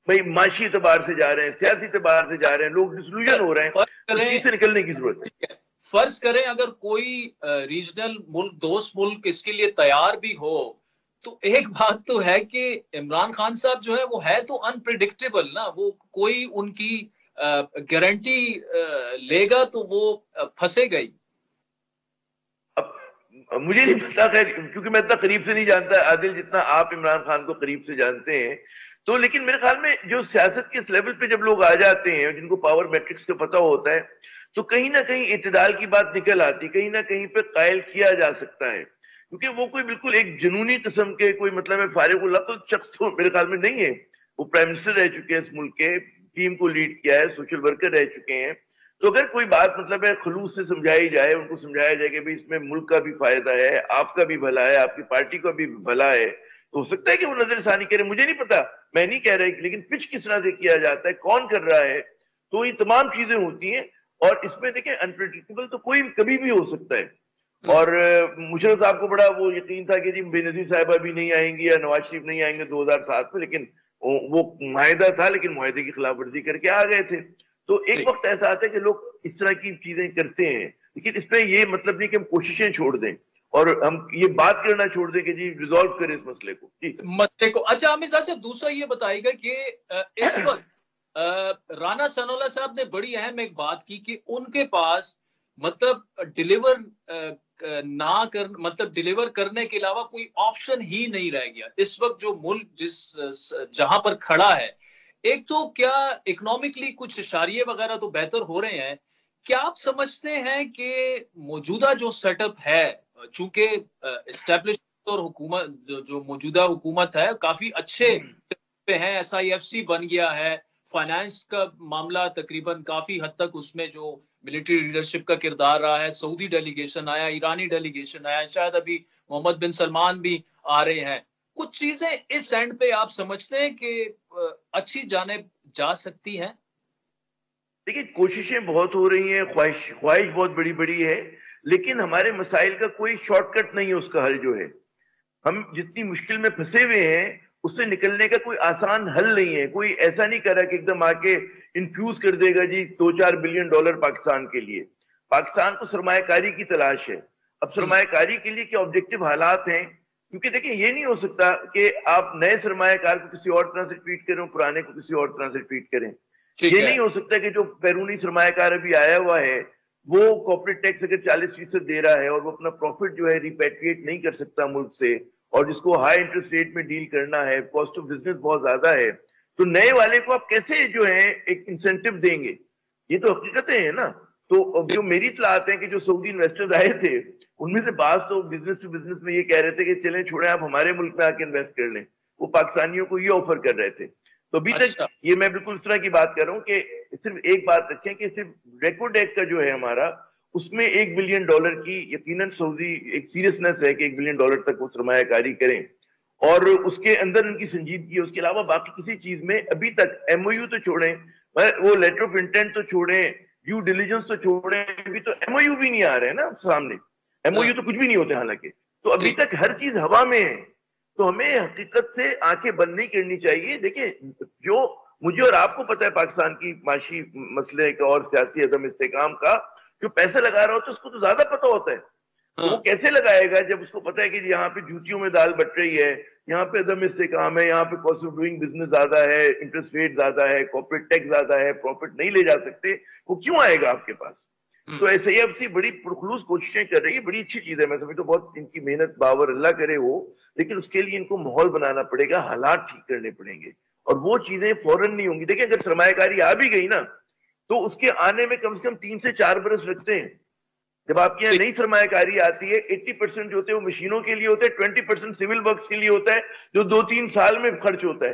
भाई, माशी एतबार से जा रहे हैं, सियासी एतबार से जा रहे हैं, लोग डिसल्यूजन हो रहे हैं, तो चीज से निकलने की जरूरत है। फर्ज करें अगर कोई रीजनल मुल्क, दोस्त मुल्क इसके लिए तैयार भी हो, तो एक बात तो है कि इमरान खान साहब जो है वो है तो अनप्रिडिक्टेबल ना, वो कोई उनकी गारंटी लेगा तो वो फंसेगा ही। अब मुझे नहीं पता खैर, क्योंकि मैं इतना करीब से नहीं जानता आदिल जितना आप इमरान खान को करीब से जानते हैं, तो लेकिन मेरे ख्याल में जो सियासत के इस लेवल पे जब लोग आ जाते हैं जिनको पावर मैट्रिक्स का पता होता है, तो कहीं ना कहीं इत्तेदाल की बात निकल आती, कहीं ना कहीं पे कायल किया जा सकता है, क्योंकि वो कोई बिल्कुल एक जुनूनी किस्म के कोई मतलब है फारिग शख्स तो मेरे ख्याल में नहीं है। वो प्राइम मिनिस्टर रह चुके हैं इस मुल्क के, टीम को लीड किया है, सोशल वर्कर रह चुके हैं। तो अगर कोई बात मतलब है खलूस से समझाई जाए, उनको समझाया जाए कि भाई इसमें मुल्क का भी फायदा है, आपका भी भला है, आपकी पार्टी का भी भला है, तो हो सकता है कि वो नजरसानी करे। मुझे नहीं पता, मैं नहीं कह रहा, लेकिन पिच किस तरह से किया जाता है, कौन कर रहा है, तो ये तमाम चीजें होती हैं। और इसमें देखें अनप्रेडिक्टेबल तो कोई कभी भी हो सकता है। और मुशर्रफ साहब को बड़ा वो यकीन था कि जी बेनजीर साहिबा भी नहीं आएंगी या नवाज शरीफ नहीं आएंगे 2007 में, लेकिन वो मुआहिदा था, लेकिन मुआहिदे की खिलाफ वर्जी करके आ गए थे। तो एक वक्त ऐसा आता है कि लोग इस तरह की चीजें करते हैं, लेकिन इसमें ये मतलब नहीं कि हम कोशिशें छोड़ दें और हम ये बात करना छोड़ दें कि जी रिजॉल्व करें इस मसले को। अच्छा अमीर साहब, दूसरा ये बताइएगा कि इस वक्त राना सनाउल्लाह साहब ने बड़ी अहम एक बात की कि उनके पास मतलब डिलीवर करने के अलावा कोई ऑप्शन ही नहीं रह गया। इस वक्त जो मुल्क जहां पर खड़ा है, एक तो क्या इकोनॉमिकली कुछ इशारिये वगैरह तो बेहतर हो रहे हैं, क्या आप समझते हैं कि मौजूदा जो सेटअप है, चूंकि एस्टेब्लिशमेंट और हुकूमत जो मौजूदा हुकूमत है काफी अच्छे पे है, SIFC बन गया है, फाइनेंस का मामला तकरीबन काफी हद तक उसमें जो मिलिट्री लीडरशिप का किरदार रहा है, सऊदी डेलीगेशन आया, ईरानी डेलीगेशन आया, शायद अभी मोहम्मद बिन सलमान भी आ रहे हैं, कुछ चीजें इस एंड पे आप समझते हैं कि अच्छी जाने जा सकती हैं? देखिए कोशिशें बहुत हो रही हैं, ख्वाहिश बहुत बड़ी बड़ी है, लेकिन हमारे मसाइल का कोई शॉर्टकट नहीं है उसका हल जो है। हम जितनी मुश्किल में फंसे हुए हैं उससे निकलने का कोई आसान हल नहीं है। कोई ऐसा नहीं कर रहा कि एकदम आके इन्फ्यूज कर देगा जी $2-4 बिलियन पाकिस्तान के लिए। पाकिस्तान को सरमायाकारी की तलाश है। अब सरमायाकारी के लिए क्या ऑब्जेक्टिव हालात हैं? क्योंकि देखिए ये नहीं हो सकता कि आप नए सरमायाकार को किसी और तरह से ट्रीट करें, पुराने को किसी और तरह से ट्रीट करें। ये नहीं हो सकता कि जो बैरूनी सरमायाकार अभी आया हुआ है वो कॉर्पोरेट टैक्स अगर 40% दे रहा है और वो अपना प्रॉफिट जो है रिपेट्रिएट नहीं कर सकता मुल्क से, और जिसको हाई इंटरेस्ट रेट में डील करना है, कॉस्ट ऑफ बिजनेस बहुत ज्यादा है, तो नए वाले को आप कैसे जो है एक इंसेंटिव देंगे? ये तो हकीकतें हैं ना। तो जो मेरी इत्तलात है कि जो सऊदी इन्वेस्टर्स आए थे उनमें से बात तो बिजनेस टू बिजनेस में ये कह रहे थे कि चलें छोड़ें आप हमारे मुल्क में आके इन्वेस्ट कर लें, वो पाकिस्तानियों को ये ऑफर कर रहे थे। तो अभी तक ये मैं बिल्कुल इस तरह की बात कर रहा हूँ कि सिर्फ एक बात रखें कि सिर्फ रेकोडेक का जो है हमारा, उसमें $1 बिलियन की यकीनन सऊदी एक सीरियसनेस है कि $1 बिलियन तक वो सरमायाकारी करें, और उसके अंदर उनकी संजीदगी है। उसके अलावा बाकी किसी चीज में अभी तक MOU तो छोड़ें, वो लेटर ऑफ इंटेंट तो छोड़ें, ड्यू डिलीजेंस तो छोड़ें, अभी तो MOU भी नहीं आ रहे हैं ना सामने। MOU तो कुछ भी नहीं होते हालांकि। तो अभी तक हर चीज हवा में है। तो हमें हकीकत से आंखें बंद नहीं करनी चाहिए। देखिए जो मुझे और आपको पता है पाकिस्तान की माशी मसले का और सियासी अदम इस्तेकाम का, जो पैसे लगा रहा होता है उसको तो ज्यादा पता होता है। तो वो कैसे लगाएगा जब उसको पता है कि यहाँ पे जूतियों में दाल बट रही है, यहाँ पे अदम इस्तेकाम है, यहाँ पे कॉस्ट ऑफ डूइंग बिजनेस ज्यादा है, इंटरेस्ट रेट ज्यादा है, कॉर्पोरेट टैक्स ज्यादा है, प्रॉफिट नहीं ले जा सकते, वो क्यों आएगा आपके पास? तो SIFC बड़ी पुरखलूस कोशिशें कर रही है, बड़ी अच्छी चीज है। मैं समझता हूँ बहुत इनकी मेहनत बावर अल्लाह करे हो, लेकिन उसके लिए इनको माहौल बनाना पड़ेगा, हालात ठीक करने पड़ेंगे, और वो चीजें फौरन नहीं होंगी। देखिए अगर सरमायाकारी आ भी गई ना, तो उसके आने में कम से कम 3 से 4 बरस लगते हैं। जब आपके यहाँ नई सरमायाकारी आती है, 80% जो होते हैं वो मशीनों के लिए होते हैं, 20% सिविल वर्क्स के लिए होता है, जो 2-3 साल में खर्च होता है।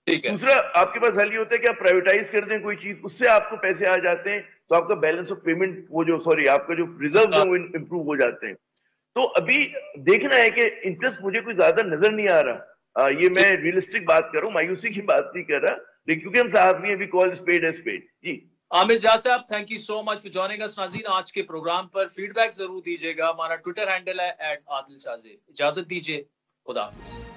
दूसरा आपके पास हल ये होता है कि आप प्राइवेटाइज कर दें कोई चीज, उससे आपको पैसे आ जाते हैं, तो आपका बैलेंस ऑफ पेमेंट आपका जो रिजर्व है वो इंप्रूव हो जाते हैं। तो अभी देखना है कि इंटरेस्ट मुझे कोई ज्यादा नजर नहीं आ रहा। ये मैं रियलिस्टिक बात कर रहा हूँ, मायूसी की बात नहीं कर रहा, लेकिन क्योंकि हम साहब we call spade as spade. जी आमिर जा साहब, thank you so much for joining us. नाज़रीन, आज के प्रोग्राम पर फीडबैक जरूर दीजिएगा। हमारा ट्विटर हैंडल है @आदिल शाज़ेब। इजाजत दीजिए, खुदा हाफिज।